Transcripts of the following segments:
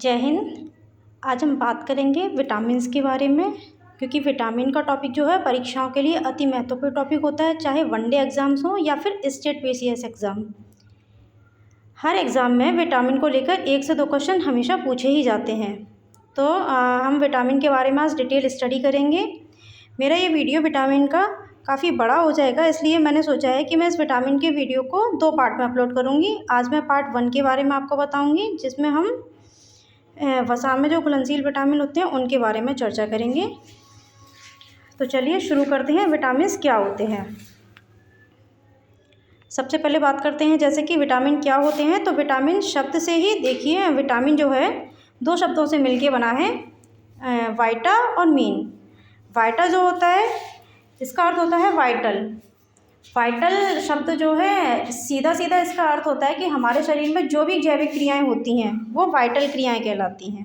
जय हिंद। आज हम बात करेंगे विटामिन्स के बारे में, क्योंकि विटामिन का टॉपिक जो है परीक्षाओं के लिए अति महत्वपूर्ण टॉपिक होता है, चाहे वनडे एग्ज़ाम्स हो या फिर स्टेट पीसीएस एग्ज़ाम। हर एग्ज़ाम में विटामिन को लेकर 1 से 2 क्वेश्चन हमेशा पूछे ही जाते हैं। तो हम विटामिन के बारे में आज डिटेल स्टडी करेंगे। मेरा ये वीडियो विटामिन का काफ़ी बड़ा हो जाएगा, इसलिए मैंने सोचा है कि मैं इस विटामिन के वीडियो को 2 पार्ट में अपलोड करूँगी। आज मैं पार्ट 1 के बारे में आपको बताऊँगी, जिसमें हम वसा में जो घुलनशील विटामिन होते हैं उनके बारे में चर्चा करेंगे। तो चलिए शुरू करते हैं। विटामिन्स क्या होते हैं, सबसे पहले बात करते हैं जैसे कि विटामिन क्या होते हैं। तो विटामिन शब्द से ही देखिए, विटामिन जो है 2 शब्दों से मिलके बना है, वाइटा और मीन। वाइटा जो होता है इसका अर्थ होता है वाइटल। वाइटल शब्द जो है सीधा सीधा इसका अर्थ होता है कि हमारे शरीर में जो भी जैविक क्रियाएं होती हैं वो वाइटल क्रियाएं कहलाती हैं।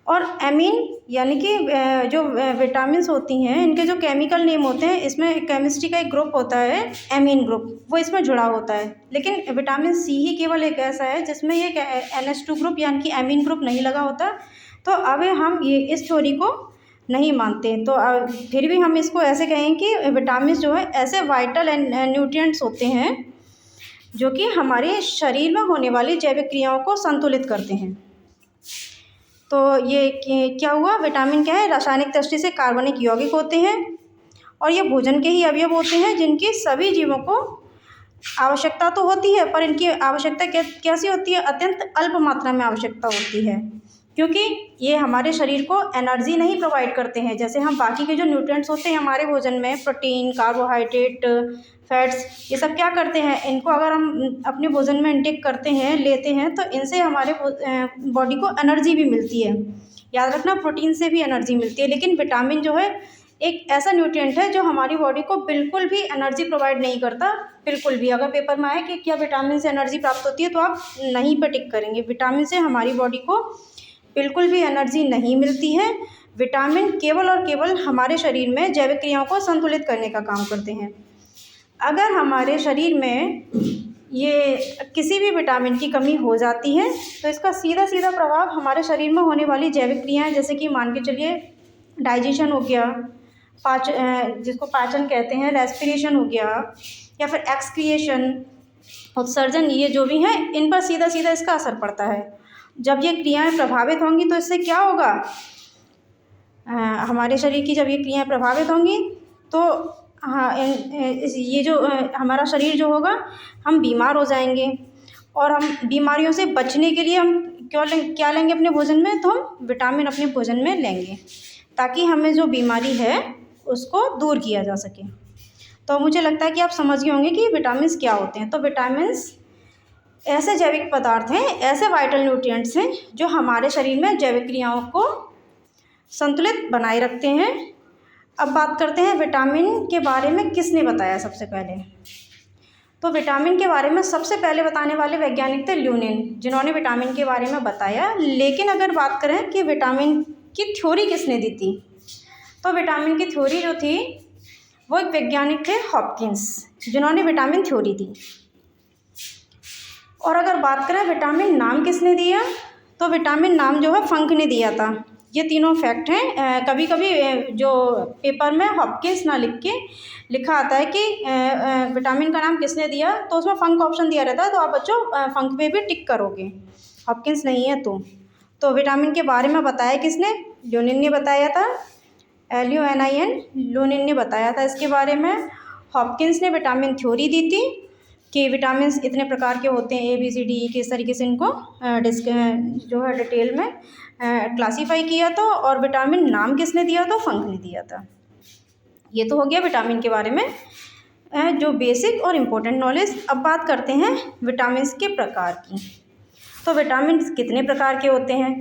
और एमीन यानी कि जो विटामिन्स होती हैं इनके जो केमिकल नेम होते हैं, इसमें केमिस्ट्री का एक ग्रुप होता है एमीन ग्रुप, वो इसमें जुड़ा होता है। लेकिन विटामिन सी ही केवल एक ऐसा है जिसमें ये NH2 ग्रुप यानी कि एमीन ग्रुप नहीं लगा होता। तो अब हम ये इस थ्योरी को नहीं मानते, तो फिर भी हम इसको ऐसे कहें कि विटामिन जो है ऐसे वाइटल न्यूट्रिएंट्स होते हैं जो कि हमारे शरीर में होने वाली जैविक क्रियाओं को संतुलित करते हैं। तो ये क्या हुआ, विटामिन क्या है, रासायनिक दृष्टि से कार्बनिक यौगिक होते हैं और ये भोजन के ही अवयव होते हैं जिनकी सभी जीवों को आवश्यकता तो होती है, पर इनकी आवश्यकता कैसी होती है, अत्यंत अल्प मात्रा में आवश्यकता होती है, क्योंकि ये हमारे शरीर को एनर्जी नहीं प्रोवाइड करते हैं। जैसे हम बाकी के जो न्यूट्रिएंट्स होते हैं हमारे भोजन में, प्रोटीन, कार्बोहाइड्रेट, फैट्स, ये सब क्या करते हैं, इनको अगर हम अपने भोजन में इंटेक करते हैं, लेते हैं, तो इनसे हमारे बॉडी को एनर्जी भी मिलती है। याद रखना, प्रोटीन से भी एनर्जी मिलती है। लेकिन विटामिन जो है एक ऐसा न्यूट्रिएंट है जो हमारी बॉडी को बिल्कुल भी एनर्जी प्रोवाइड नहीं करता, बिल्कुल भी। अगर पेपर में आए कि क्या विटामिन से एनर्जी प्राप्त होती है, तो आप नहीं पे टिक करेंगे। विटामिन से हमारी बॉडी को बिल्कुल भी एनर्जी नहीं मिलती है। विटामिन केवल और केवल हमारे शरीर में जैविक क्रियाओं को संतुलित करने का काम करते हैं। अगर हमारे शरीर में ये किसी भी विटामिन की कमी हो जाती है तो इसका सीधा सीधा प्रभाव हमारे शरीर में होने वाली जैविक क्रियाएं, जैसे कि मान के चलिए डाइजेशन हो गया, जिसको पाचन कहते हैं, रेस्पिरेशन हो गया, या फिर एक्सक्रिएशन, उत्सर्जन, ये जो भी है इन पर सीधा सीधा इसका असर पड़ता है। जब ये क्रियाएं प्रभावित होंगी तो इससे क्या होगा, हमारे शरीर की जब ये क्रियाएं प्रभावित होंगी तो ये जो हमारा शरीर जो होगा, हम बीमार हो जाएंगे। और हम बीमारियों से बचने के लिए हम क्या लेंगे अपने भोजन में, तो हम विटामिन अपने भोजन में लेंगे ताकि हमें जो बीमारी है उसको दूर किया जा सके। तो मुझे लगता है कि आप समझ गए होंगे कि विटामिन्स क्या होते हैं। तो विटामिन्स ऐसे जैविक पदार्थ हैं, ऐसे वाइटल न्यूट्रिएंट्स हैं जो हमारे शरीर में जैविक क्रियाओं को संतुलित बनाए रखते हैं। अब बात करते हैं विटामिन के बारे में किसने बताया। सबसे पहले तो विटामिन के बारे में सबसे पहले बताने वाले वैज्ञानिक थे ल्यूनिन, जिन्होंने विटामिन के बारे में बताया। लेकिन अगर बात करें कि विटामिन की थ्योरी किसने दी थी, तो विटामिन की थ्योरी जो थी वो एक वैज्ञानिक थे हॉपकिंस, जिन्होंने विटामिन थ्योरी दी। और अगर बात करें विटामिन नाम किसने दिया, तो विटामिन नाम जो है फंक ने दिया था। ये तीनों फैक्ट हैं। कभी कभी जो पेपर में हॉपकिंस ना लिख के लिखा आता है कि विटामिन का नाम किसने दिया, तो उसमें फंक ऑप्शन दिया रहता है, तो आप बच्चों फंक पे भी टिक करोगे, हॉपकिंस नहीं है तो विटामिन के बारे में बताया किसने, ल्यूनिन ने बताया था, LUNIN, ल्यूनिन ने बताया था इसके बारे में। हॉपकिंस ने विटामिन थ्योरी दी थी कि विटामिन इतने प्रकार के होते हैं, ABCD, किस तरीके से इनको जो है डिटेल में क्लासीफाई किया था। और विटामिन नाम किसने दिया था, फंक ने दिया था। ये तो हो गया विटामिन के बारे में जो बेसिक और इम्पोर्टेंट नॉलेज। अब बात करते हैं विटामिन के प्रकार की। तो विटामिन कितने प्रकार के होते हैं,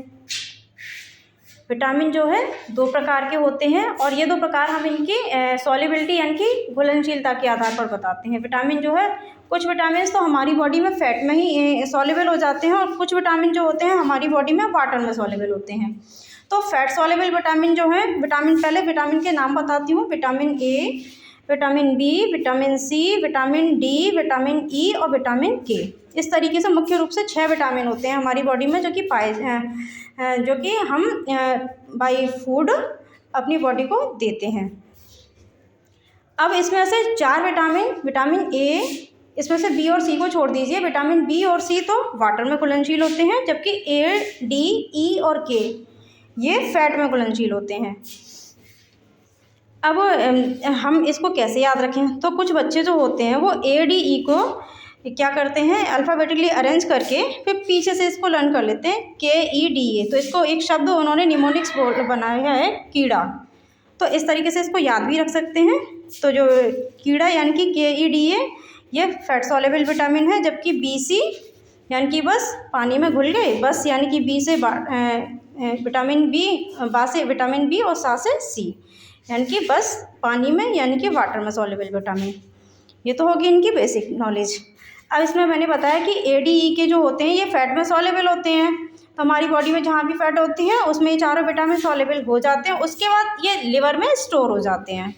विटामिन जो है 2 प्रकार के होते हैं, और ये 2 प्रकार हम इनकी सॉल्युबिलिटी यानी कि घुलनशीलता के आधार पर बताते हैं। विटामिन जो है, कुछ विटामिन तो हमारी बॉडी में फैट में ही सॉल्युबल हो जाते हैं, और कुछ विटामिन जो होते हैं हमारी बॉडी में वाटर में सॉल्युबल होते हैं। तो फैट सॉल्युबल विटामिन जो है, पहले विटामिन के नाम बताती हूँ। Vitamin A, vitamin B, vitamin C, vitamin D, vitamin E और विटामिन के। इस तरीके से मुख्य रूप से 6 विटामिन होते हैं हमारी बॉडी में जो कि पाए जो कि हम बाय फूड अपनी बॉडी को देते हैं। अब इसमें से 4 विटामिन ए, इसमें से बी और सी को छोड़ दीजिए। विटामिन बी और सी तो वाटर में घुलनशील होते हैं, जबकि ए, डी, ई और के ये फैट में घुलनशील होते हैं। अब हम इसको कैसे याद रखें? तो कुछ बच्चे जो होते हैं वो ए, डी, ई को क्या करते हैं, अल्फ़ाबेटिकली अरेंज करके फिर पीछे से इसको लर्न कर लेते हैं, के, ई, डी, ए। तो इसको एक शब्द उन्होंने निमोनिक्स बनाया है, कीड़ा। तो इस तरीके से इसको याद भी रख सकते हैं। तो जो कीड़ा यानी कि के, ई, डी, ए ये फैट सॉल्युबल विटामिन है, जबकि बी, सी यानी कि बस पानी में घुल गए, बस यानी कि बी से विटामिन बी, बा से विटामिन बी और सा से सी यानी कि बस पानी में यानी कि वाटर में सॉल्युबल विटामिन। ये तो होगी इनकी बेसिक नॉलेज। अब इसमें मैंने बताया कि ए, डी, ई के जो होते हैं ये फैट में सॉल्युबल होते हैं। तो हमारी बॉडी में जहाँ भी फैट होती है उसमें ये चारों विटामिन सॉल्युबल हो जाते हैं। उसके बाद ये लिवर में स्टोर हो जाते हैं।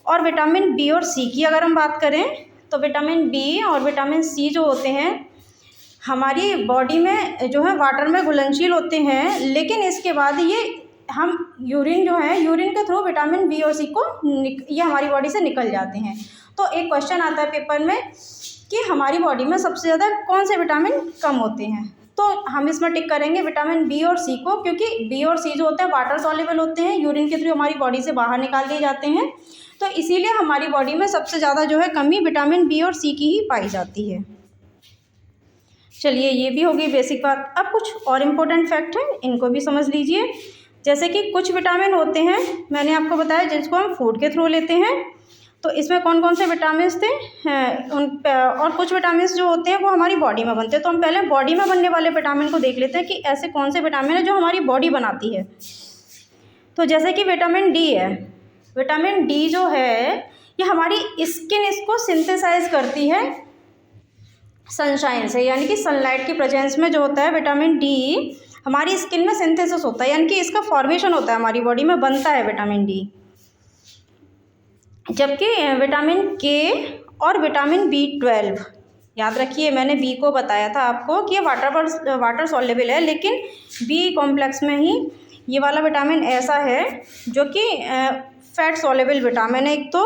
और विटामिन बी और सी की अगर हम बात करें तो विटामिन बी और विटामिन सी जो होते हैं हमारी बॉडी में जो है वाटर में घुलनशील होते हैं, लेकिन इसके बाद ये हम यूरिन जो है, यूरिन के थ्रू विटामिन बी और सी को ये हमारी बॉडी से निकल जाते हैं। तो एक क्वेश्चन आता है पेपर में कि हमारी बॉडी में सबसे ज़्यादा कौन से विटामिन कम होते हैं? तो हम इसमें टिक करेंगे विटामिन बी और सी को, क्योंकि बी और सी जो होते हैं वाटर सॉल्युबल होते हैं, यूरिन के थ्रू हमारी बॉडी से बाहर निकाल दिए जाते हैं। तो इसीलिए हमारी बॉडी में सबसे ज़्यादा जो है कमी विटामिन बी और सी की ही पाई जाती है। चलिए, ये भी होगी बेसिक बात। अब कुछ और इम्पोर्टेंट फैक्ट हैं, इनको भी समझ लीजिए। जैसे कि कुछ विटामिन होते हैं, मैंने आपको बताया, जिसको हम फूड के थ्रू लेते हैं। तो इसमें कौन कौन से विटामिन थे और कुछ विटामिन जो होते हैं वो हमारी बॉडी में बनते हैं। तो हम पहले बॉडी में बनने वाले विटामिन को देख लेते हैं कि ऐसे कौन से विटामिन है जो हमारी बॉडी बनाती है। तो जैसे कि विटामिन डी है। विटामिन डी जो है ये हमारी स्किन इसको सिंथेसाइज करती है सनशाइन से, यानी कि सनलाइट की प्रेजेंस में जो होता है विटामिन डी हमारी स्किन में सिंथेसिस होता है, यानी कि इसका फॉर्मेशन होता है, हमारी बॉडी में बनता है विटामिन डी। जबकि विटामिन के और विटामिन B12, याद रखिए मैंने बी को बताया था आपको कि ये वाटर सॉल्युबल है, लेकिन बी कॉम्प्लेक्स में ही ये वाला विटामिन ऐसा है जो कि फैट सॉल्युबल विटामिन है एक तो,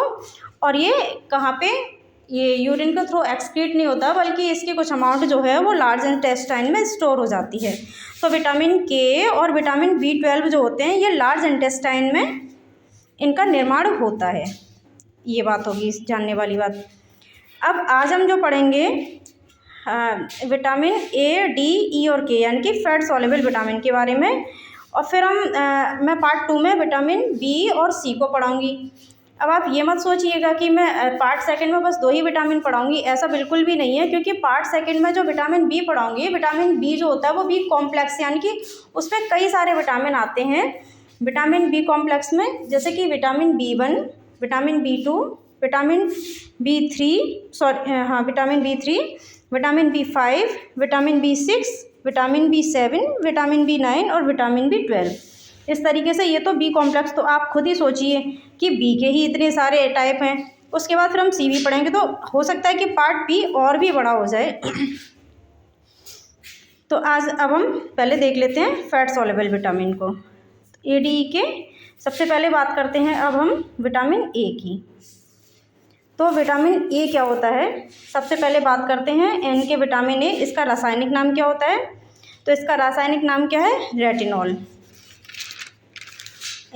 और ये कहाँ पे, ये यूरिन के थ्रू एक्सक्रीट नहीं होता, बल्कि इसकी कुछ अमाउंट जो है वो लार्ज इंटेस्टाइन में स्टोर हो जाती है। तो विटामिन के और विटामिन B12 जो होते हैं ये लार्ज इंटेस्टाइन में इनका निर्माण होता है। ये बात होगी जानने वाली बात। अब आज हम जो पढ़ेंगे विटामिन ए, डी, ई और के यानी कि फैट सॉल्युबल विटामिन के बारे में, और फिर मैं पार्ट 2 में विटामिन बी और सी को पढ़ाऊँगी। अब आप ये मत सोचिएगा कि मैं पार्ट 2 में बस 2 ही विटामिन पढ़ाऊँगी, ऐसा बिल्कुल भी नहीं है। क्योंकि पार्ट 2 में जो विटामिन बी पढ़ाऊँगी, विटामिन बी जो होता है वो बी कॉम्प्लेक्स, यानी कि उसमें कई सारे विटामिन आते हैं विटामिन बी कॉम्प्लेक्स में, जैसे कि vitamin B1, vitamin B2, vitamin B3, vitamin B3, vitamin B5, vitamin B6, vitamin B7, vitamin B9 और विटामिन B12। इस तरीके से ये तो बी कॉम्प्लेक्स, तो आप खुद ही सोचिए कि बी के ही इतने सारे टाइप हैं। उसके बाद फिर हम सी भी पढ़ेंगे, तो हो सकता है कि पार्ट बी और भी बड़ा हो जाए। तो अब हम पहले देख लेते हैं फैट सॉल्युबल विटामिन को, ए, डी, ई के। सबसे पहले बात करते हैं अब हम विटामिन ए की। तो विटामिन ए क्या होता है, सबसे पहले बात करते हैं एन के विटामिन ए। इसका रासायनिक नाम क्या होता है? तो इसका रासायनिक नाम क्या है? रेटिनॉल।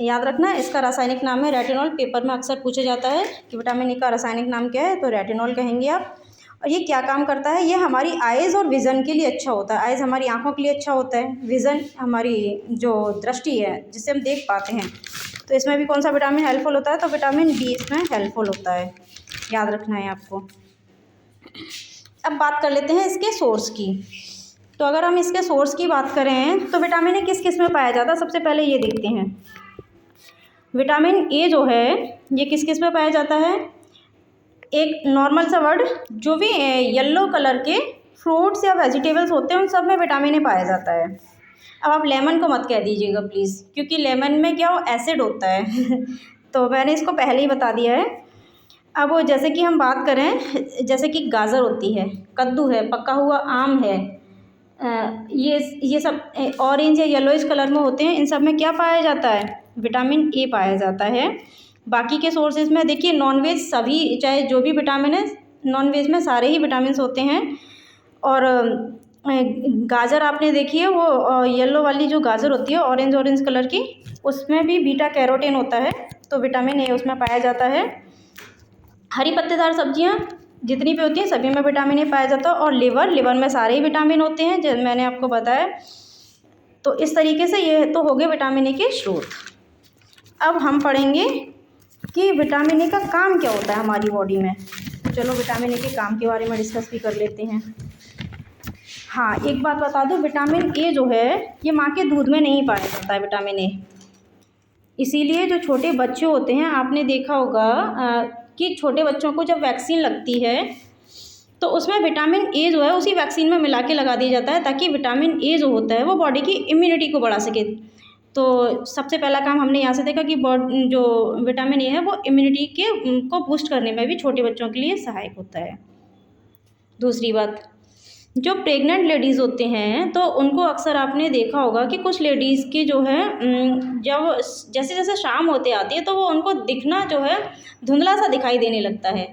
याद रखना, इसका रासायनिक नाम है रेटिनॉल। पेपर में अक्सर पूछा जाता है कि विटामिन ए का रासायनिक नाम क्या है, तो रेटिनॉल कहेंगे आप। और ये क्या काम करता है? ये हमारी आइज़ और विज़न के लिए अच्छा होता है। आइज़ हमारी आंखों के लिए अच्छा होता है, विज़न हमारी जो दृष्टि है जिससे हम देख पाते हैं। तो इसमें भी कौन सा विटामिन हेल्पफुल होता है? तो विटामिन बी इसमें हेल्पफुल होता है, याद रखना है आपको। अब बात कर लेते हैं इसके सोर्स की। तो अगर हम इसके सोर्स की बात करें तो विटामिन ए किस किस में पाया जाता है, सबसे पहले ये देखते हैं। विटामिन ए जो है ये किस किस में पाया जाता है? एक नॉर्मल सा वर्ड, जो भी येलो कलर के फ्रूट्स या वेजिटेबल्स होते हैं उन सब में विटामिन ए पाया जाता है। अब आप लेमन को मत कह दीजिएगा प्लीज़, क्योंकि लेमन में क्या हो, एसिड होता है तो मैंने इसको पहले ही बता दिया है। अब वो जैसे कि हम बात करें, जैसे कि गाजर होती है, कद्दू है, पका हुआ आम है, ये सब ऑरेंज या येलोइश कलर में होते हैं। इन सब में क्या पाया जाता है? विटामिन ए पाया जाता है। बाकी के सोर्सेज में देखिए नॉनवेज सभी, चाहे जो भी विटामिन है, नॉनवेज में सारे ही विटामिन होते हैं। और गाजर आपने देखी है, वो येलो वाली जो गाजर होती है ऑरेंज ऑरेंज कलर की, उसमें भी बीटा कैरोटीन होता है, तो विटामिन ए उसमें पाया जाता है। हरी पत्तेदार सब्जियां जितनी भी होती हैं सभी में विटामिन ए पाया जाता है। और लिवर में सारे ही विटामिन होते हैं, जो मैंने आपको बताया। तो इस तरीके से ये तो हो गए विटामिन ए के स्रोत। अब हम पढ़ेंगे कि विटामिन ए का काम क्या होता है हमारी बॉडी में। चलो विटामिन ए के काम के बारे में डिस्कस भी कर लेते हैं। हाँ, एक बात बता दूं, विटामिन ए जो है ये माँ के दूध में नहीं पाया जाता है विटामिन ए। इसीलिए जो छोटे बच्चे होते हैं, आपने देखा होगा कि छोटे बच्चों को जब वैक्सीन लगती है तो उसमें विटामिन ए जो है उसी वैक्सीन में मिला के लगा दिया जाता है, ताकि विटामिन ए जो होता है वो बॉडी की इम्यूनिटी को बढ़ा सके। तो सबसे पहला काम हमने यहाँ से देखा कि जो विटामिन ए है वो इम्यूनिटी को बूस्ट करने में भी छोटे बच्चों के लिए सहायक होता है। दूसरी बात, जो प्रेग्नेंट लेडीज़ होते हैं तो उनको अक्सर आपने देखा होगा कि कुछ लेडीज़ की जो है जब जैसे जैसे शाम होते आती है तो वो उनको दिखना जो है धुंधला सा दिखाई देने लगता है।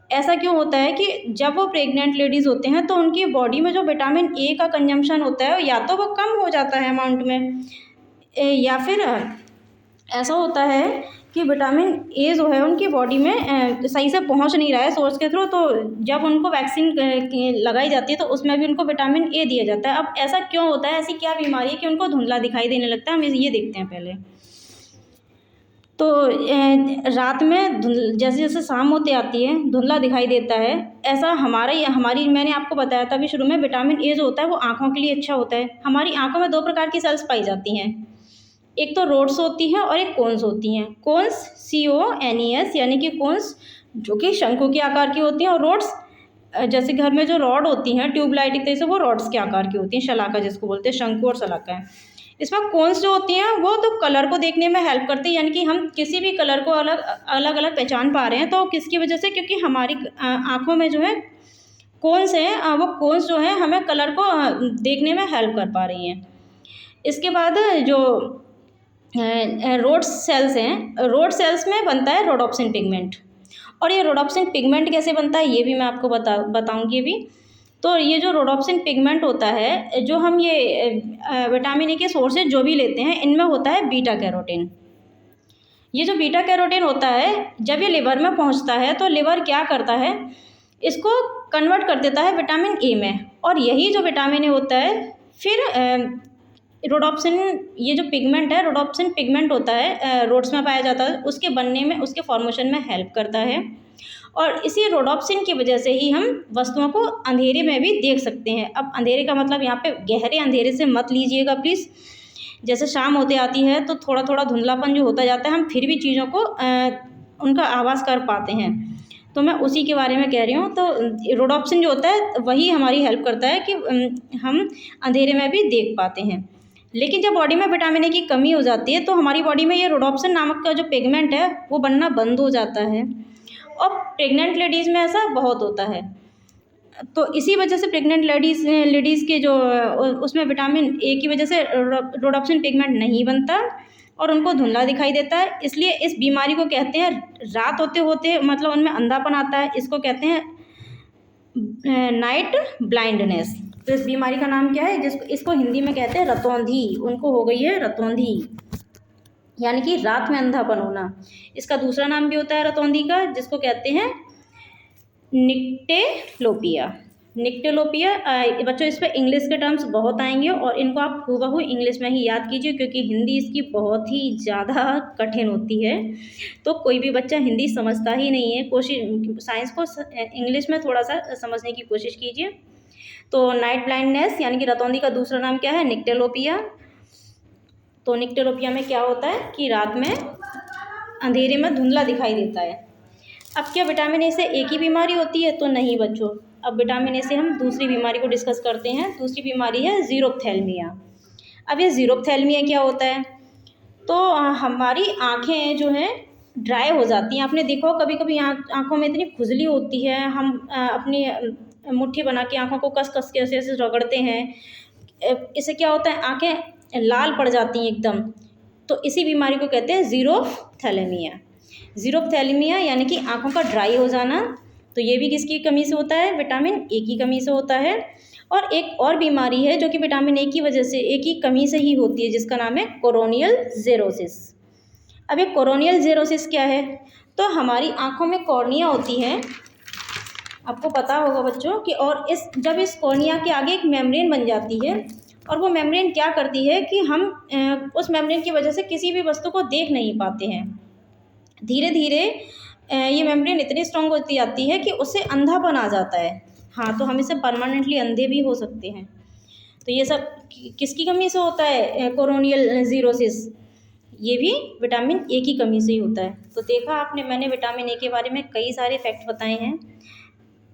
ऐसा क्यों होता है कि जब वो प्रेग्नेंट लेडीज़ होते हैं तो उनकी बॉडी में जो विटामिन ए का कंजम्पशन होता है या तो वो कम हो जाता है अमाउंट में, या फिर ऐसा होता है कि विटामिन ए जो है उनकी बॉडी में सही से पहुंच नहीं रहा है सोर्स के थ्रू। तो जब उनको वैक्सीन लगाई जाती है तो उसमें भी उनको विटामिन ए दिया जाता है। अब ऐसा क्यों होता है, ऐसी क्या बीमारी है कि उनको धुंधला दिखाई देने लगता है, हम ये देखते हैं पहले। तो रात में जैसे जैसे शाम होती आती है धुंधला दिखाई देता है। ऐसा हमारी मैंने आपको बताया था अभी शुरू में, विटामिन ए जो होता है वो आँखों के लिए अच्छा होता है। हमारी आँखों में 2 प्रकार की सेल्स पाई जाती हैं, एक तो रोड्स होती हैं और एक कोन्स होती हैं। कोन्स CONES यानी कि कोन्स जो कि शंकु के आकार की होती हैं, और रोड्स जैसे घर में जो रॉड होती हैं ट्यूबलाइट की तरह से, वो रॉड्स के आकार की होती हैं, शलाका जिसको बोलते हैं, शंकु और शलाका है। इसमें कोन्स जो होती हैं वो तो कलर को देखने में हेल्प करती है, यानी कि हम किसी भी कलर को अलग अलग पहचान पा रहे हैं तो किसकी वजह से, क्योंकि हमारी आँखों में जो है कोन्स हैं, वो कोन्स जो है हमें कलर को देखने में हेल्प कर पा रही हैं। इसके बाद जो रोड सेल्स हैं, रोड सेल्स में बनता है रोडोप्सिन पिगमेंट। और ये रोडोप्सिन पिगमेंट कैसे बनता है ये भी मैं आपको बताऊंगी अभी। तो ये जो रोडोप्सिन पिगमेंट होता है, जो हम ये विटामिन ए के सोर्सेज जो भी लेते हैं, इनमें होता है बीटा कैरोटीन। ये जो बीटा कैरोटीन होता है जब ये लिवर में पहुंचता है तो लिवर क्या करता है, इसको कन्वर्ट कर देता है विटामिन ए में। और यही जो विटामिन ए होता है फिर रोडोप्सिन, ये जो पिगमेंट है रोडोप्सिन पिगमेंट होता है, रोड्स में पाया जाता है, उसके बनने में, उसके फॉर्मेशन में हेल्प करता है। और इसी रोडोप्सिन की वजह से ही हम वस्तुओं को अंधेरे में भी देख सकते हैं। अब अंधेरे का मतलब यहाँ पे गहरे अंधेरे से मत लीजिएगा प्लीज़। जैसे शाम होते आती है तो थोड़ा थोड़ा धुंधलापन जो होता जाता है, हम फिर भी चीज़ों को उनका आवाज़ कर पाते हैं, तो मैं उसी के बारे में कह रही हूँ। तो रोडोप्सिन जो होता है वही हमारी हेल्प करता है कि हम अंधेरे में भी देख पाते हैं। लेकिन जब बॉडी में विटामिन ए की कमी हो जाती है तो हमारी बॉडी में ये रोडोप्सिन नामक का जो पिगमेंट है वो बनना बंद हो जाता है, और प्रेग्नेंट लेडीज़ में ऐसा बहुत होता है। तो इसी वजह से प्रेग्नेंट लेडीज़ के जो उसमें विटामिन ए की वजह से रोडोप्सिन पिगमेंट नहीं बनता और उनको धुंधला दिखाई देता है। इसलिए इस बीमारी को कहते हैं, रात होते होते मतलब उनमें अंधापन आता है, इसको कहते हैं नाइट ब्लाइंडनेस। तो इस बीमारी का नाम क्या है, इसको हिंदी में कहते हैं रतौंधी। उनको हो गई है रतौंधी, यानी कि रात में अंधापन होना। इसका दूसरा नाम भी होता है रतौंधी का, जिसको कहते हैं निक्टेलोपिया। निक्टेलोपिया बच्चों, इस पर इंग्लिश के टर्म्स बहुत आएंगे और इनको आप हूबहू इंग्लिश में ही याद कीजिए, क्योंकि हिंदी इसकी बहुत ही ज़्यादा कठिन होती है। तो कोई भी बच्चा हिंदी समझता ही नहीं है, कोशिश साइंस को इंग्लिश में थोड़ा सा समझने की कोशिश कीजिए। तो नाइट ब्लाइंडनेस यानी कि रतौंधी का दूसरा नाम क्या है, निक्टेलोपिया। तो निक्टेलोपिया में क्या होता है कि रात में अंधेरे में धुंधला दिखाई देता है। अब क्या विटामिन ए से एक ही बीमारी होती है, तो नहीं बच्चों। अब विटामिन ए से हम दूसरी बीमारी को डिस्कस करते हैं। दूसरी बीमारी है ज़ीरोफ्थैल्मिया। अब ये ज़ीरोफ्थैल्मिया क्या होता है, तो हमारी आँखें जो हैं ड्राई हो जाती हैं। आपने देखा हो कभी कभी आँखों में इतनी खुजली होती है, हम अपनी मुट्ठी बना के आँखों को कस कस के ऐसे ऐसे रगड़ते हैं। इससे क्या होता है, आँखें लाल पड़ जाती हैं एकदम। तो इसी बीमारी को कहते हैं ज़ीरोफ्थैलेमिया। ज़ीरोफ्थैलेमिया यानी कि आँखों का ड्राई हो जाना। तो ये भी किसकी कमी से होता है, विटामिन ए की कमी से होता है। और एक और बीमारी है जो कि विटामिन ए की वजह से, ए की कमी से ही होती है, जिसका नाम है कोरोनियल जेरोसिस। अब ये कोरोनियल जेरोसिस क्या है, तो हमारी आँखों में कॉर्निया होती है, आपको पता होगा बच्चों कि, और जब इस कॉर्निया के आगे एक मेम्ब्रेन बन जाती है, और वो मेम्ब्रेन क्या करती है कि हम उस मेम्ब्रेन की वजह से किसी भी वस्तु को देख नहीं पाते हैं। धीरे धीरे ये मेम्ब्रेन इतनी स्ट्रांग होती जाती है कि उससे अंधापन आ जाता है। हाँ, तो हम इससे परमानेंटली अंधे भी हो सकते हैं। तो ये सब किसकी कमी से होता है, कोरोनियल जीरोसिस, ये भी विटामिन ए की कमी से ही होता है। तो देखा आपने, मैंने विटामिन ए के बारे में कई सारे फैक्ट बताए हैं।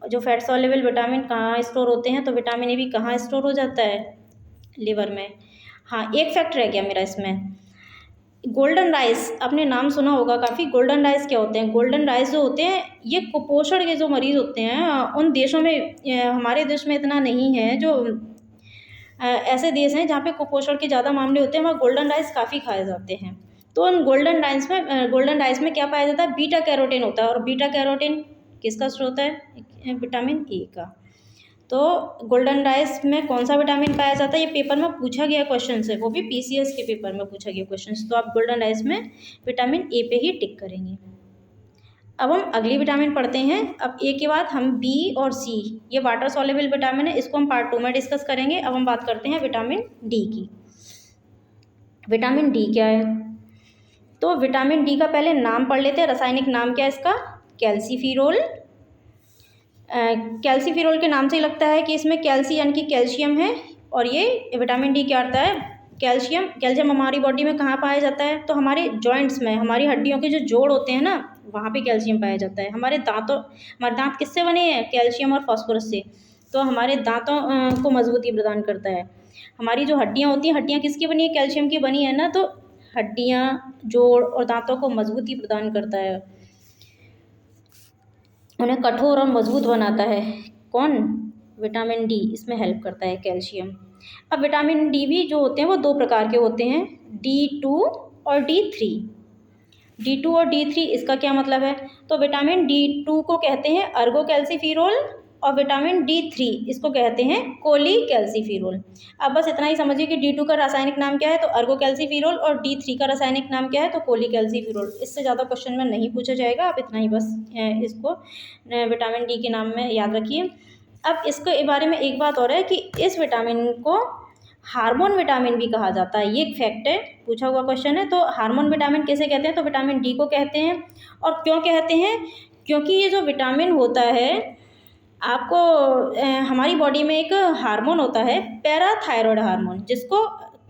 जो फैट सॉल्युबल विटामिन कहाँ स्टोर होते हैं, तो विटामिन ए भी कहाँ स्टोर हो जाता है, लिवर में। हाँ, एक फैक्ट रह गया मेरा इसमें, गोल्डन राइस, आपने नाम सुना होगा काफ़ी। गोल्डन राइस क्या होते हैं, गोल्डन राइस जो होते हैं ये कुपोषण के जो मरीज़ होते हैं उन देशों में, हमारे देश में इतना नहीं है, जो ऐसे देश हैं जहाँ पे कुपोषण के ज़्यादा मामले होते हैं, वहाँ गोल्डन राइस काफ़ी खाए जाते हैं। तो उन गोल्डन राइस में क्या पाया जाता है, बीटा कैरोटीन होता है। और बीटा कैरोटीन किसका स्रोत है, विटामिन ए का। तो गोल्डन राइस में कौन सा विटामिन पाया जाता है, ये पेपर में पूछा गया क्वेश्चन है, वो भी पीसीएस के पेपर में पूछा गया क्वेश्चन। तो आप गोल्डन राइस में विटामिन ए पे ही टिक करेंगे। अब हम अगली विटामिन पढ़ते हैं। अब ए के बाद हम बी और सी, ये वाटर सॉल्युबल विटामिन है, इसको हम पार्ट 2 में डिस्कस करेंगे। अब हम बात करते हैं विटामिन डी की। विटामिन डी क्या है, तो विटामिन डी का पहले नाम पढ़ लेते हैं। रासायनिक नाम क्या है इसका, कैल्सीफिरोल। कैल्सीफिरोल के नाम से ही लगता है कि इसमें कैल्सी यानी कि कैल्शियम है। और ये विटामिन डी क्या आता है, कैल्शियम हमारी बॉडी में कहाँ पाया जाता है, तो हमारे जॉइंट्स में, हमारी हड्डियों के जो जोड़ होते हैं ना, वहाँ पे कैल्शियम पाया जाता है। हमारे दांत किससे बने हैं, कैल्शियम और फास्फोरस से। तो हमारे दांतों को मजबूती प्रदान करता है। हमारी जो हड्डियाँ होती हैं, हड्डियाँ किसकी बनी है, कैल्शियम की बनी है ना। तो हड्डियाँ, जोड़ और दांतों को मजबूती प्रदान करता है, उन्हें कठोर और मजबूत बनाता है। कौन, विटामिन डी इसमें हेल्प करता है, कैल्शियम। अब विटामिन डी भी जो होते हैं वो 2 प्रकार के होते हैं, D2 और D3। D2 और D3 इसका क्या मतलब है, तो विटामिन D2 को कहते हैं अर्गोकैल्सीफिरोल, और विटामिन D3 इसको कहते हैं कोलीकैल्सीफिरोल। अब बस इतना ही समझिए कि D2 का रासायनिक नाम क्या है, तो अर्गोकैल्सीफिरोल, और D3 का रासायनिक नाम क्या है, तो कोलीकैल्सीफिरोल। इससे ज़्यादा क्वेश्चन में नहीं पूछा जाएगा, आप इतना ही बस इसको विटामिन डी के नाम में याद रखिए। अब इसके बारे में एक बात और है कि इस विटामिन को हार्मोन विटामिन भी कहा जाता है, ये एक फैक्ट है, पूछा हुआ क्वेश्चन है। तो हार्मोन विटामिन किसे कहते हैं, तो विटामिन डी को कहते हैं। और क्यों कहते हैं, क्योंकि ये जो विटामिन होता है, आपको हमारी बॉडी में एक हार्मोन होता है, पैराथायरॉयड हार्मोन, जिसको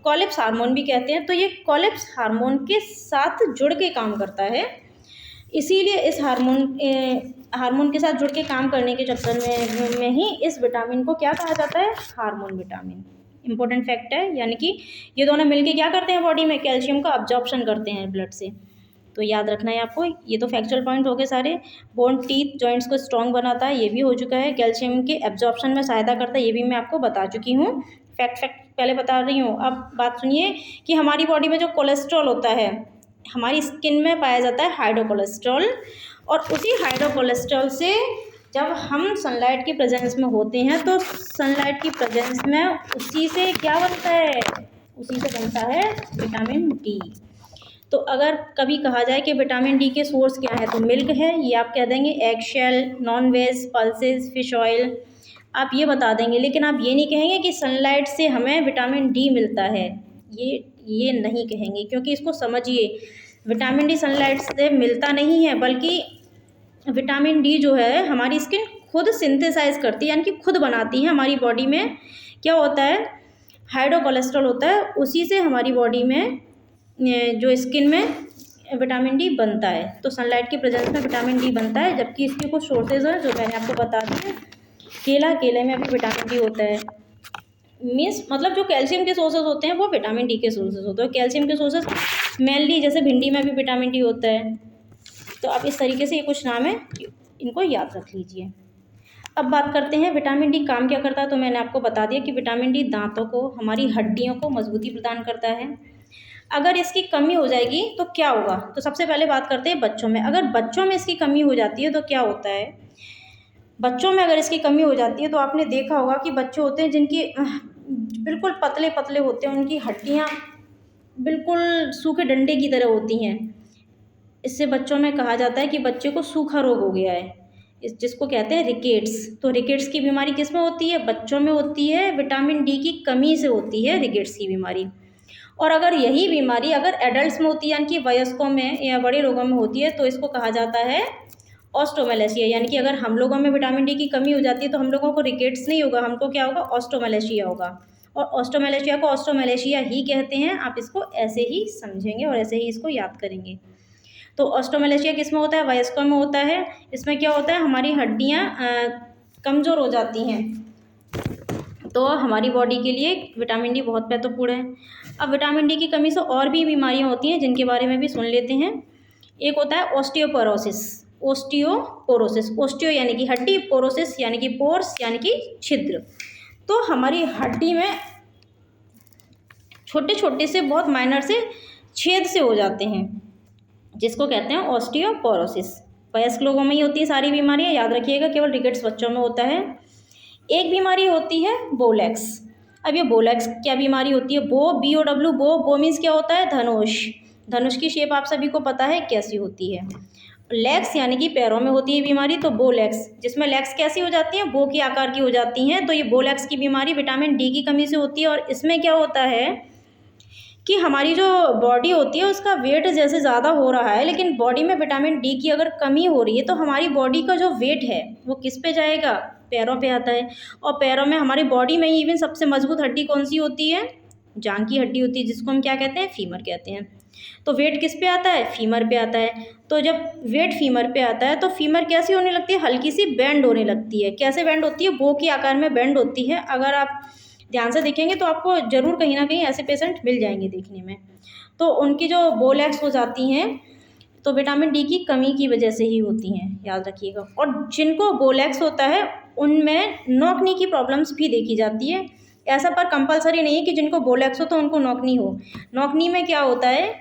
कॉलिप्स हार्मोन भी कहते हैं। तो ये कॉलिप्स हार्मोन के साथ जुड़ के काम करता है, इसीलिए इस हार्मोन के साथ जुड़ के काम करने के चक्कर में ही इस विटामिन को क्या कहा जाता है, हार्मोन विटामिन। इंपॉर्टेंट फैक्ट है, यानी कि ये दोनों मिलके क्या करते हैं, बॉडी में कैल्शियम का अब्जॉर्प्शन करते हैं ब्लड से। तो याद रखना है आपको। ये तो फैक्चुअल पॉइंट हो गए सारे। बोन टीथ जॉइंट्स को स्ट्रॉन्ग बनाता है, ये भी हो चुका है। कैल्शियम के एब्जॉर्प्शन में सहायता करता है, ये भी मैं आपको बता चुकी हूँ। फैक्ट पहले बता रही हूँ। अब बात सुनिए कि हमारी बॉडी में जो कोलेस्ट्रॉल होता है, हमारी स्किन में पाया जाता है हाइड्रोकोलेस्ट्रॉल, और उसी हाइड्रोकोलेस्ट्रॉल से जब हम सनलाइट की प्रेजेंस में होते हैं, तो सनलाइट की प्रेजेंस में उसी से क्या बनता है, उसी से बनता है विटामिन डी। तो अगर कभी कहा जाए कि विटामिन डी के सोर्स क्या है, तो मिल्क है, ये आप कह देंगे। Egg shell, non veg, pulses, fish oil, आप ये बता देंगे। लेकिन आप ये नहीं कहेंगे कि सनलाइट से हमें विटामिन डी मिलता है, ये नहीं कहेंगे, क्योंकि इसको समझिए, विटामिन डी सनलाइट से मिलता नहीं है, बल्कि विटामिन डी जो है हमारी स्किन खुद सिंथेसाइज करती है, यानी कि खुद बनाती है। हमारी बॉडी में क्या होता है, हाइड्रोकोलेस्ट्रॉल होता है, उसी से हमारी बॉडी में जो स्किन में विटामिन डी बनता है। तो सनलाइट की प्रेजेंस में विटामिन डी बनता है, जबकि इसके कुछ सोर्सेज हैं जो मैंने आपको बता दिए। केले में भी विटामिन डी होता है। मतलब जो कैल्शियम के सोर्सेज होते हैं वो विटामिन डी के सोर्सेज होते हैं। कैल्शियम के सोर्सेज मेनली जैसे भिंडी में भी विटामिन डी होता है, तो आप इस तरीके से ये कुछ नाम है, इनको याद रख लीजिए। अब बात करते हैं विटामिन डी काम क्या करता है। तो मैंने आपको बता दिया कि विटामिन डी दांतों को, हमारी हड्डियों को मजबूती प्रदान करता है। अगर इसकी कमी हो जाएगी तो क्या होगा, तो सबसे पहले बात करते हैं बच्चों में। अगर बच्चों में इसकी कमी हो जाती है तो क्या होता है, बच्चों में अगर इसकी कमी हो जाती है तो आपने देखा होगा कि बच्चे होते हैं जिनकी बिल्कुल पतले पतले होते हैं, उनकी हड्डियाँ बिल्कुल सूखे डंडे की तरह होती हैं। इससे बच्चों में कहा जाता है कि बच्चे को सूखा रोग हो गया है, जिसको कहते हैं रिकेट्स। तो रिकेट्स की बीमारी किस में होती है, बच्चों में होती है। विटामिन डी की कमी से होती है रिकेट्स की बीमारी। और अगर यही बीमारी अगर एडल्ट्स में होती है, यानी कि वयस्कों में या बड़े लोगों में होती है, तो इसको कहा जाता है ऑस्टोमेलेशिया। यानी कि अगर हम लोगों में विटामिन डी की कमी हो जाती है तो हम लोगों को रिकेट्स नहीं होगा, हमको क्या होगा, ऑस्टोमेलेशिया होगा। और ऑस्टोमेलेशिया को ऑस्टोमेलेशिया ही कहते हैं। आप इसको ऐसे ही समझेंगे और ऐसे ही इसको याद करेंगे। तो ऑस्टोमेलेशिया किस में होता है, वयस्कों में होता है। इसमें क्या होता है, हमारी हड्डियाँ कमज़ोर हो जाती हैं, तो हमारी बॉडी के लिए विटामिन डी बहुत महत्वपूर्ण है। अब विटामिन डी की कमी से और भी बीमारियां होती हैं जिनके बारे में भी सुन लेते हैं। एक होता है ऑस्टियोपोरोसिस। ऑस्टियोपोरोसिस, ऑस्टियो यानी कि हड्डी, पोरोसिस यानी कि पोर्स यानी कि छिद्र। तो हमारी हड्डी में छोटे छोटे से, बहुत माइनर से छेद से हो जाते हैं, जिसको कहते हैं ऑस्टियोपोरोसिस। वयस्क लोगों में ही होती है सारी बीमारियां, याद रखिएगा, केवल रिकेट्स बच्चों में होता है। एक बीमारी होती है बोलेक्स। अब ये बोलेक्स क्या बीमारी होती है, BOW, बो मीन्स क्या होता है, धनुष। धनुष की शेप आप सभी को पता है कैसी होती है। लेग्स यानी कि पैरों में होती है बीमारी, तो बोलेक्स, जिसमें लेग्स कैसी हो जाती हैं, बो के आकार की हो जाती हैं। तो ये बोलेक्स की बीमारी विटामिन डी की कमी से होती है। और इसमें क्या होता है कि हमारी जो बॉडी होती है उसका वेट जैसे ज़्यादा हो रहा है, लेकिन बॉडी में विटामिन डी की अगर कमी हो रही है तो हमारी बॉडी का जो वेट है वो किस पे जाएगा, पैरों पे आता है। और पैरों में, हमारी बॉडी में ही इवन सबसे मजबूत हड्डी कौन सी होती है, जांघ की हड्डी होती है, जिसको हम क्या कहते हैं, फीमर कहते हैं। तो वेट किस पे आता है, फीमर पे आता है। तो जब वेट फीमर पे आता है तो फीमर कैसी होने लगती है, हल्की सी बेंड होने लगती है। कैसे बेंड होती है, बो के आकार में बेंड होती है। अगर आप ध्यान से देखेंगे तो आपको ज़रूर कहीं ना कहीं ऐसे पेशेंट मिल जाएंगे देखने में। तो उनकी जो बोलेक्स हो जाती हैं तो विटामिन डी की कमी की वजह से ही होती हैं, याद रखिएगा। और जिनको बोलेक्स होता है उनमें नौकनी की प्रॉब्लम्स भी देखी जाती है। ऐसा पर कंपलसरी नहीं है कि जिनको बोलेक्स हो तो उनको नौकनी हो। नौकनी में क्या होता है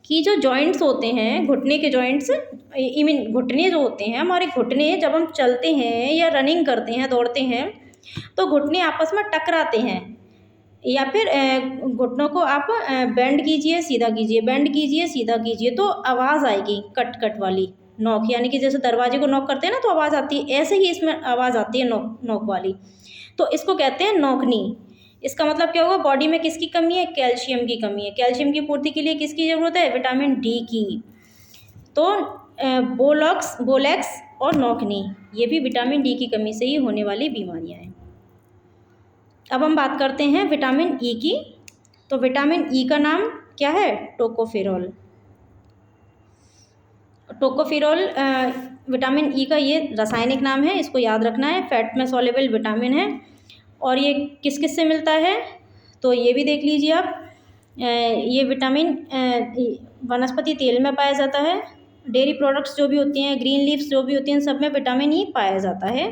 कि जो जॉइंट्स होते हैं, घुटने के जॉइंट्स, आई मीन घुटने जो होते हैं, हमारे घुटने जब हम चलते हैं या रनिंग करते हैं, दौड़ते हैं, तो घुटने आपस में टकराते हैं। या फिर घुटनों को आप बेंड कीजिए, सीधा कीजिए, बेंड कीजिए, सीधा कीजिए, तो आवाज़ आएगी कट कट वाली नॉक। यानी कि जैसे दरवाजे को नॉक करते हैं ना तो आवाज़ आती है, ऐसे ही इसमें आवाज़ आती है नॉक नॉक वाली। तो इसको कहते हैं नौकनी। इसका मतलब क्या होगा, बॉडी में किसकी कमी है, कैल्शियम की कमी है। कैल्शियम की पूर्ति के लिए किसकी ज़रूरत है, विटामिन डी की। तो बोलेक्स और नौकनी, ये भी विटामिन डी की कमी से ही होने वाली बीमारियां हैं। अब हम बात करते हैं विटामिन ई की। तो विटामिन ई का नाम क्या है, टोकोफेरोल। टोकोफेरोल विटामिन ई का ये रासायनिक नाम है, इसको याद रखना है। फैट में सॉल्युबल विटामिन है। और ये किस किस से मिलता है, तो ये भी देख लीजिए आप। ये विटामिन वनस्पति तेल में पाया जाता है। डेयरी प्रोडक्ट्स जो भी होती हैं, ग्रीन लीव्स जो भी होती हैं, सब में विटामिन ई पाया जाता है।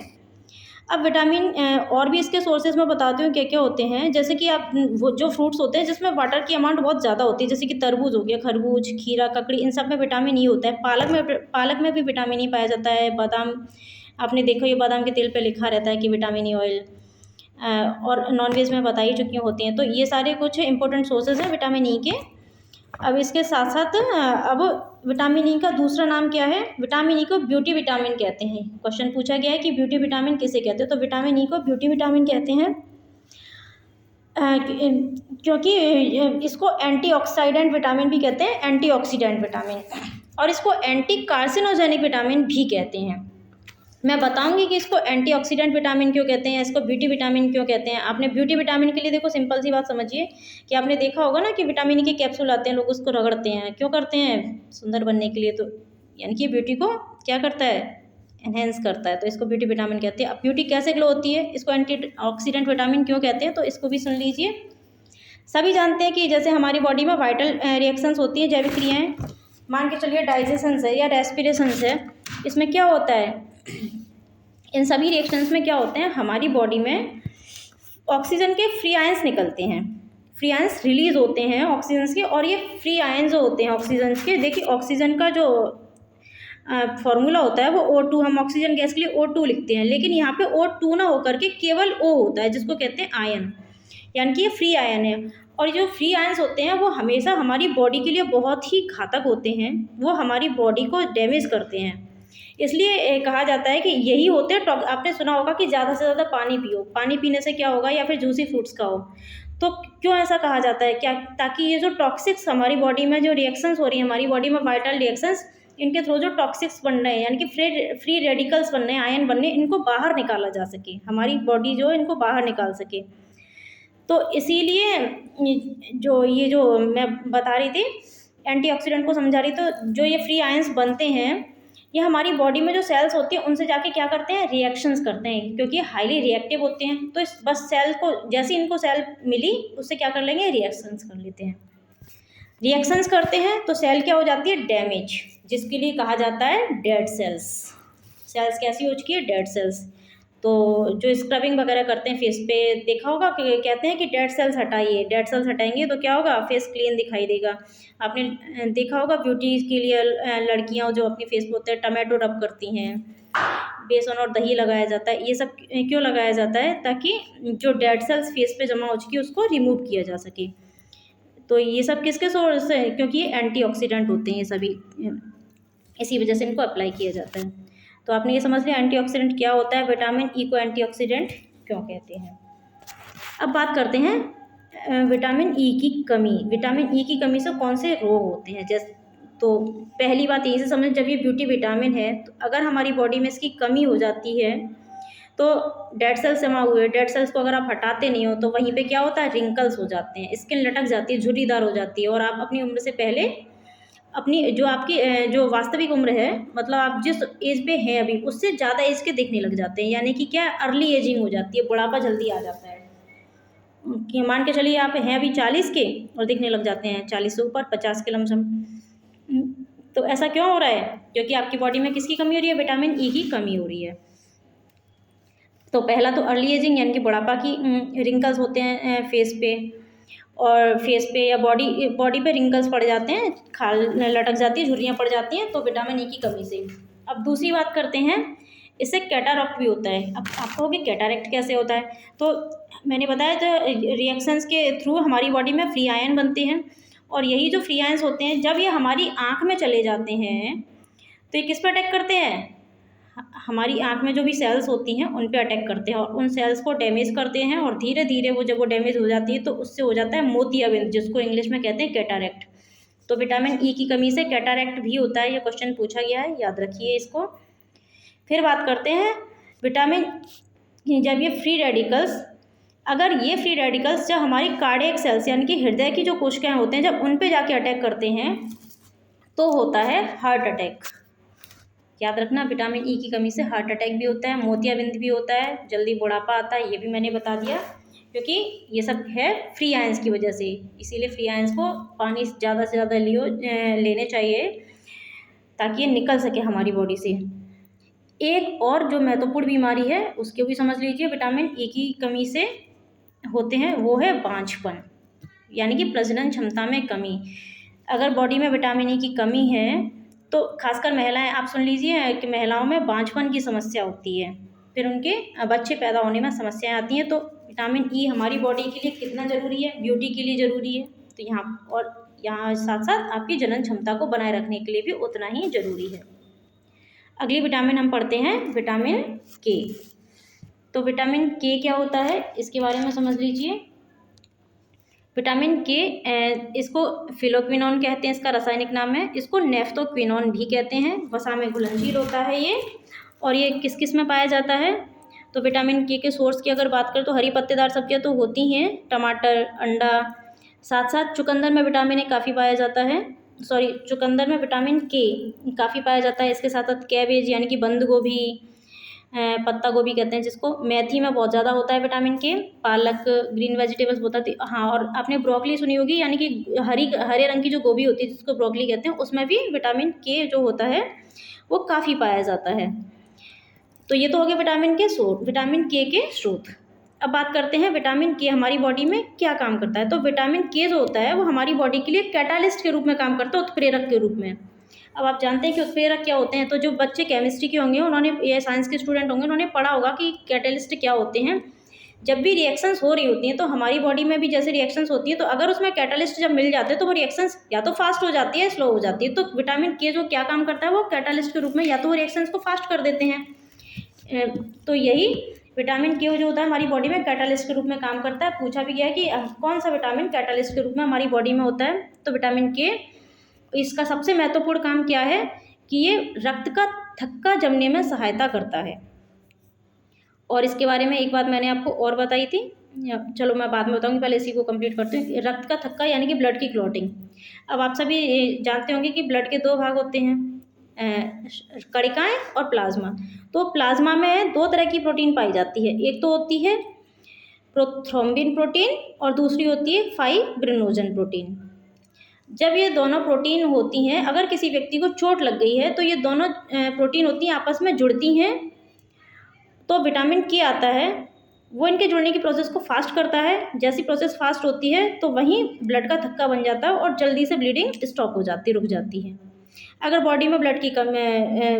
अब विटामिन और भी इसके सोर्सेज में बताती हूँ क्या क्या होते हैं। जैसे कि आप वो जो फ्रूट्स होते हैं जिसमें वाटर की अमाउंट बहुत ज़्यादा होती है, जैसे कि तरबूज हो गया, खरबूज, खीरा, ककड़ी, इन सब में विटामिन ई होता है। पालक में भी विटामिन ई पाया जाता है। बादाम, आपने देखा ये बादाम के तेल पे लिखा रहता है कि विटामिन ई ऑयल। और नॉनवेज में बता ही चुकी होती हैं। तो ये सारे कुछ इंपॉर्टेंट सोर्सेज हैं विटामिन ई के। अब इसके साथ साथ अब विटामिन ई का दूसरा नाम क्या है, विटामिन ई को ब्यूटी विटामिन कहते हैं। क्वेश्चन पूछा गया है कि ब्यूटी विटामिन किसे कहते हैं, तो विटामिन ई को ब्यूटी विटामिन कहते हैं। क्योंकि इसको एंटीऑक्सीडेंट विटामिन भी कहते हैं, एंटीऑक्सीडेंट विटामिन। और इसको एंटी कार्सिनोजेनिक विटामिन भी कहते हैं। मैं बताऊंगी कि इसको एंटीऑक्सीडेंट विटामिन क्यों कहते हैं, इसको ब्यूटी विटामिन क्यों कहते हैं। आपने ब्यूटी विटामिन के लिए देखो सिंपल सी बात समझिए कि आपने देखा होगा ना कि विटामिन ई के कैप्सूल आते हैं, लोग उसको रगड़ते हैं, क्यों करते हैं, सुंदर बनने के लिए। तो यानी कि ब्यूटी को क्या करता है, एनहेंस करता है, तो इसको ब्यूटी विटामिन कहते हैं। अब ब्यूटी कैसे ग्लो होती है, इसको एंटीऑक्सीडेंट विटामिन क्यों कहते हैं, तो इसको भी सुन लीजिए। सभी जानते हैं कि जैसे हमारी बॉडी में वाइटल रिएक्शंस होती हैं, जैविक क्रियाएँ, मान के चलिए डाइजेशन है या रेस्पिरेशन है, इसमें क्या होता है, इन सभी रिएक्शंस में क्या होते हैं, हमारी बॉडी में ऑक्सीजन के फ्री आयंस निकलते हैं, फ्री आयंस रिलीज होते हैं ऑक्सीजन के। और ये फ्री आयंस जो होते हैं ऑक्सीजन के, देखिए ऑक्सीजन का जो फॉर्मूला होता है वो O2, हम ऑक्सीजन गैस के लिए O2 लिखते हैं, लेकिन यहाँ पे O2 ना होकर के केवल O होता है, जिसको कहते हैं आयन, यानी कि ये फ्री आयन है। और जो फ्री आयंस होते हैं वो हमेशा हमारी बॉडी के लिए बहुत ही घातक होते हैं, वो हमारी बॉडी को डैमेज करते हैं। इसलिए कहा जाता है कि यही होते हैं आपने सुना होगा कि ज़्यादा से ज़्यादा पानी पियो, पानी पीने से क्या होगा, या फिर जूसी फ्रूट्स खाओ। तो क्यों ऐसा कहा जाता है, क्या, ताकि ये जो टॉक्सिक्स हमारी बॉडी में जो रिएक्शंस हो रही हैं, हमारी बॉडी में वाइटल रिएक्शंस, इनके थ्रू जो टॉक्सिक्स बन रहे हैं, यानी कि फ्री रेडिकल्स बन रहे हैं, आयन बन रहे हैं, इनको बाहर निकाला जा सके, हमारी बॉडी जो है इनको बाहर निकाल सके। तो इसीलिए जो मैं बता रही थी, एंटीऑक्सीडेंट को समझा रही, तो जो ये फ्री आयंस बनते हैं ये हमारी बॉडी में जो सेल्स होती हैं उनसे जाके क्या करते हैं, रिएक्शंस करते हैं, क्योंकि हाईली रिएक्टिव होते हैं। तो इस बस सेल को जैसे इनको सेल मिली उससे क्या कर लेंगे, रिएक्शंस कर लेते हैं। रिएक्शंस करते हैं तो सेल क्या हो जाती है, डैमेज, जिसके लिए कहा जाता है डेड सेल्स। सेल्स कैसी हो चुकी है, डेड सेल्स। तो जो स्क्रबिंग वगैरह करते हैं फेस पे, देखा होगा कि कहते हैं कि डेड सेल्स हटाइए, डेड सेल्स हटाएंगे तो क्या होगा, फेस क्लीन दिखाई देगा। आपने देखा होगा ब्यूटी के लिए लड़कियां जो अपने फेस पे होते हैं टमाटो रब करती हैं, बेसन और दही लगाया जाता है। ये सब क्यों लगाया जाता है, ताकि जो डेड सेल्स फेस पे जमा हो चुकी है उसको रिमूव किया जा सके। तो ये सब किसके सोर्स है, क्योंकि ये एंटीऑक्सीडेंट होते हैं ये सभी, इसी वजह से इनको अप्लाई किया जाता है। तो आपने ये समझ लिया एंटीऑक्सीडेंट क्या होता है, विटामिन ई को एंटीऑक्सीडेंट क्यों कहते हैं। अब बात करते हैं विटामिन ई की कमी। विटामिन ई की कमी से कौन से रोग होते हैं, जैसे तो पहली बात यही से समझ, जब ये ब्यूटी विटामिन है तो अगर हमारी बॉडी में इसकी कमी हो जाती है तो डेड सेल्स जमा हुए, डेड सेल्स को अगर आप हटाते नहीं हो तो वहीं पे क्या होता है, रिंकल्स हो जाते हैं, स्किन लटक जाती है, झुर्रीदार हो जाती है, और आप अपनी उम्र से पहले, अपनी जो आपकी जो वास्तविक उम्र है, मतलब आप जिस एज पे हैं अभी उससे ज़्यादा एज के दिखने लग जाते हैं, यानी कि क्या, अर्ली एजिंग हो जाती है, बुढ़ापा जल्दी आ जाता है। कि मान के चलिए आप हैं अभी 40 के और दिखने लग जाते हैं 40 से ऊपर, 50 के लमसम। तो ऐसा क्यों हो रहा है, क्योंकि आपकी बॉडी में किसकी कमी हो रही है, विटामिन ई की कमी हो रही है। तो पहला तो अर्ली एजिंग, यानी कि बुढ़ापा की रिंकल्स होते हैं फेस पे, और फेस पे या बॉडी पे रिंकल्स पड़ जाते हैं, खाल लटक जाती है, झुर्रियाँ पड़ जाती हैं, तो विटामिन ई की कमी से। अब दूसरी बात करते हैं, इससे कैटारैक्ट भी होता है। अब आप कहोगे कैटारैक्ट कैसे होता है, तो मैंने बताया तो रिएक्शंस के थ्रू हमारी बॉडी में फ्री आयन बनते हैं, और यही जो फ्री आयंस होते हैं जब ये हमारी आँख में चले जाते हैं तो ये किस पर अटैक करते हैं, हमारी आँख में जो भी सेल्स होती हैं उन पे अटैक करते हैं, और उन सेल्स को डैमेज करते हैं, और धीरे धीरे वो जब वो डैमेज हो जाती है तो उससे हो जाता है मोतियाबिंद, जिसको इंग्लिश में कहते हैं कैटारैक्ट। तो विटामिन ई की कमी से कैटारैक्ट भी होता है, ये क्वेश्चन पूछा गया है, याद रखिए इसको। फिर बात करते हैं विटामिन, जब ये फ्री रेडिकल्स, अगर ये फ्री रेडिकल्स जब हमारी कार्डियक सेल्स यानी कि हृदय की जो कोशिकाएं होते हैं जब उन पे जाके अटैक करते हैं तो होता है हार्ट अटैक। याद रखना, विटामिन ई की कमी से हार्ट अटैक भी होता है, मोतियाबिंद भी होता है, जल्दी बुढ़ापा आता है, ये भी मैंने बता दिया, क्योंकि ये सब है फ्री आयंस की वजह से। इसीलिए फ्री आयंस को पानी ज़्यादा से ज़्यादा लेने चाहिए ताकि ये निकल सके हमारी बॉडी से। एक और जो महत्वपूर्ण बीमारी है उसको भी समझ लीजिए, विटामिन ई की कमी से होते हैं, वो है बांझपन, यानी कि प्रजनन क्षमता में कमी। अगर बॉडी में विटामिन ई की कमी है तो खासकर महिलाएं, आप सुन लीजिए कि महिलाओं में बांझपन की समस्या होती है, फिर उनके बच्चे पैदा होने में समस्याएं आती हैं। तो विटामिन ई हमारी बॉडी के लिए कितना ज़रूरी है, ब्यूटी के लिए ज़रूरी है, तो यहाँ साथ साथ आपकी जनन क्षमता को बनाए रखने के लिए भी उतना ही ज़रूरी है। अगली विटामिन हम पढ़ते हैं विटामिन के। तो विटामिन के क्या होता है इसके बारे में समझ लीजिए। विटामिन के, इसको फिलोक्विनोन कहते हैं, इसका रासायनिक नाम है, इसको नेफ्थोक्विनोन भी कहते हैं, वसा में घुलनशील होता है ये। और ये किस किस में पाया जाता है, तो विटामिन के सोर्स की अगर बात करें तो हरी पत्तेदार सब्जियां तो होती हैं, टमाटर, अंडा, साथ साथ चुकंदर में विटामिन ए काफ़ी पाया जाता है, चुकंदर में विटामिन के काफ़ी पाया जाता है। इसके साथ साथ कैबेज यानी कि बंद गोभी, पत्ता गोभी कहते हैं जिसको, मेथी में बहुत ज़्यादा होता है विटामिन के, पालक, ग्रीन वेजिटेबल्स बताती, हाँ, और आपने ब्रोकली सुनी होगी, यानी कि हरे रंग की जो गोभी होती है जिसको ब्रोकली कहते हैं, उसमें भी विटामिन के जो होता है वो काफ़ी पाया जाता है। तो ये तो हो गए विटामिन के स्रोत। अब बात करते हैं विटामिन के हमारी बॉडी में क्या काम करता है। तो विटामिन के जो होता है वो हमारी बॉडी के लिए कैटालिस्ट के रूप में काम करता है, उत्प्रेरक के रूप में। अब आप जानते हैं कि उत्प्रेरक क्या होते हैं, तो जो बच्चे केमिस्ट्री के होंगे उन्होंने, या साइंस के स्टूडेंट होंगे, उन्होंने पढ़ा होगा कि कैटालिस्ट क्या होते हैं। जब भी रिएक्शंस हो रही होती हैं तो हमारी बॉडी में भी जैसे रिएक्शंस होती है, तो अगर उसमें कैटालिस्ट जब मिल जाते हैं तो वो रिएक्शंस या तो फास्ट हो जाती है, स्लो हो जाती है। तो विटामिन के जो क्या काम करता है वो कैटालिस्ट के रूप में, या तो वो रिएक्शंस को फास्ट कर देते हैं, तो यही विटामिन के जो होता है हमारी बॉडी में कैटालिस्ट के रूप में काम करता है। पूछा भी गया है कि कौन सा विटामिन कैटालिस्ट के रूप में हमारी बॉडी में होता है। तो विटामिन के, इसका सबसे महत्वपूर्ण काम क्या है कि ये रक्त का थक्का जमने में सहायता करता है। और इसके बारे में एक बात मैंने आपको और बताई थी, चलो मैं बाद में बताऊंगी, पहले इसी को कंप्लीट करते हैं। रक्त का थक्का यानी कि ब्लड की क्लॉटिंग। अब आप सभी जानते होंगे कि ब्लड के दो भाग होते हैं, कणिकाएं और प्लाज्मा। तो प्लाज्मा में दो तरह की प्रोटीन पाई जाती है, एक तो होती है प्रोथ्रोम्बिन प्रोटीन और दूसरी होती है फाइब्रिनोजन प्रोटीन। जब ये दोनों प्रोटीन होती हैं, अगर किसी व्यक्ति को चोट लग गई है तो ये दोनों प्रोटीन होती हैं आपस में जुड़ती हैं, तो विटामिन के आता है, वो इनके जुड़ने की प्रोसेस को फास्ट करता है। जैसी प्रोसेस फास्ट होती है तो वहीं ब्लड का थक्का बन जाता है और जल्दी से ब्लीडिंग स्टॉप हो जाती, रुक जाती है। अगर बॉडी में ब्लड की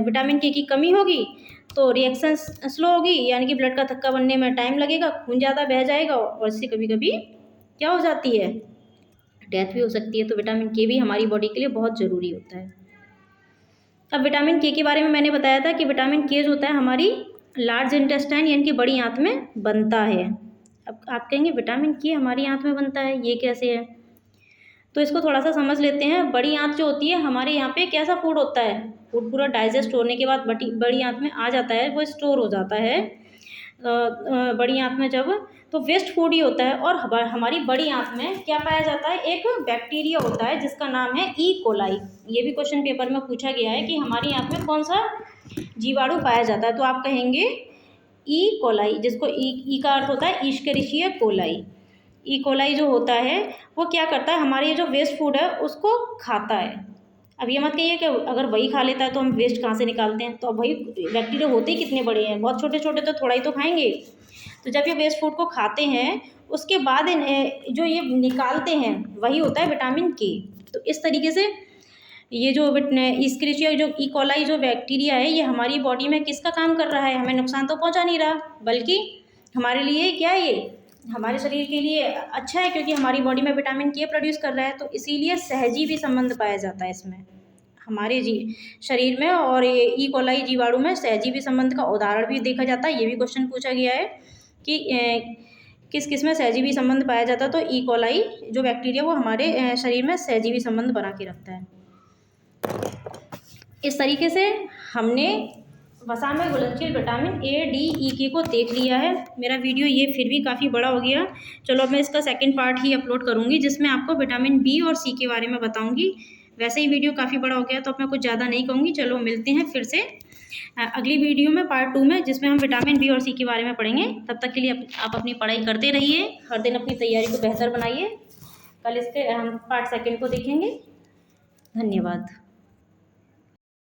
विटामिन के की कमी होगी तो रिएक्शन स्लो होगी, यानी कि ब्लड का थक्का बनने में टाइम लगेगा, खून ज़्यादा बह जाएगा और इससे कभी कभी क्या हो जाती है, डेथ भी हो सकती है। तो विटामिन के भी हमारी बॉडी के लिए बहुत ज़रूरी होता है। अब विटामिन के बारे में मैंने बताया था कि विटामिन के जो होता है हमारी लार्ज इंटेस्टाइन यानी कि बड़ी आंत में बनता है। अब आप कहेंगे विटामिन के हमारी आंत में बनता है, ये कैसे है? तो इसको थोड़ा सा समझ लेते हैं। बड़ी आंत जो होती है हमारे यहाँ पे कैसा फूड होता है, फूड पूरा डाइजेस्ट होने के बाद बड़ी आंत में आ जाता है, वो स्टोर हो जाता है बड़ी आंत में जब, तो वेस्ट फूड ही होता है। और हमारी बड़ी आंत में क्या पाया जाता है, एक बैक्टीरिया होता है जिसका नाम है ई कोलाई। ये भी क्वेश्चन पेपर में पूछा गया है कि हमारी आंत में कौन सा जीवाणु पाया जाता है, तो आप कहेंगे ई कोलाई, जिसको ई का अर्थ होता है ईश्केरिशिया कोलाई। ई कोलाई जो होता है वो क्या करता है, हमारे ये जो वेस्ट फूड है उसको खाता है। अब ये मत कहिए कि अगर वही खा लेता है तो हम वेस्ट कहाँ से निकालते हैं, तो अब वही बैक्टीरिया होते ही कितने बड़े हैं, बहुत छोटे छोटे, तो थोड़ा ही तो खाएंगे। तो जब ये वेस्ट फूड को खाते हैं उसके बाद जो ये निकालते हैं वही होता है विटामिन के। तो इस तरीके से ये जो ईस्क्रिचिया जो ई कोलाई जो बैक्टीरिया है ये हमारी बॉडी में किसका काम कर रहा है, हमें नुकसान तो पहुँचा नहीं रहा, बल्कि हमारे लिए क्या है, ये हमारे शरीर के लिए अच्छा है क्योंकि हमारी बॉडी में विटामिन के प्रोड्यूस कर रहा है। तो इसीलिए सहजीवी संबंध पाया जाता है इसमें हमारे शरीर में, और ये ई कोलाई जीवाणु में सहजीवी संबंध का उदाहरण भी देखा जाता है। ये भी क्वेश्चन पूछा गया है कि किस किस में सहजीवी संबंध पाया जाता है, तो ई कोलाई जो बैक्टीरिया वो हमारे शरीर में सहजीवी संबंध बना के रखता है। इस तरीके से हमने वसा में घुलनशील विटामिन ए, डी, ई, के को देख लिया है। मेरा वीडियो ये फिर भी काफ़ी बड़ा हो गया, चलो अब मैं इसका सेकंड पार्ट ही अपलोड करूँगी जिसमें आपको विटामिन बी और सी के बारे में बताऊँगी। वैसे ही वीडियो काफ़ी बड़ा हो गया तो अब मैं कुछ ज़्यादा नहीं कहूँगी। चलो मिलते हैं फिर से अगली वीडियो में पार्ट 2 में, जिसमें हम विटामिन बी और सी के बारे में पढ़ेंगे। तब तक के लिए आप अपनी पढ़ाई करते रहिए, हर दिन अपनी तैयारी को बेहतर बनाइए। कल इसके हम पार्ट सेकंड को देखेंगे। धन्यवाद।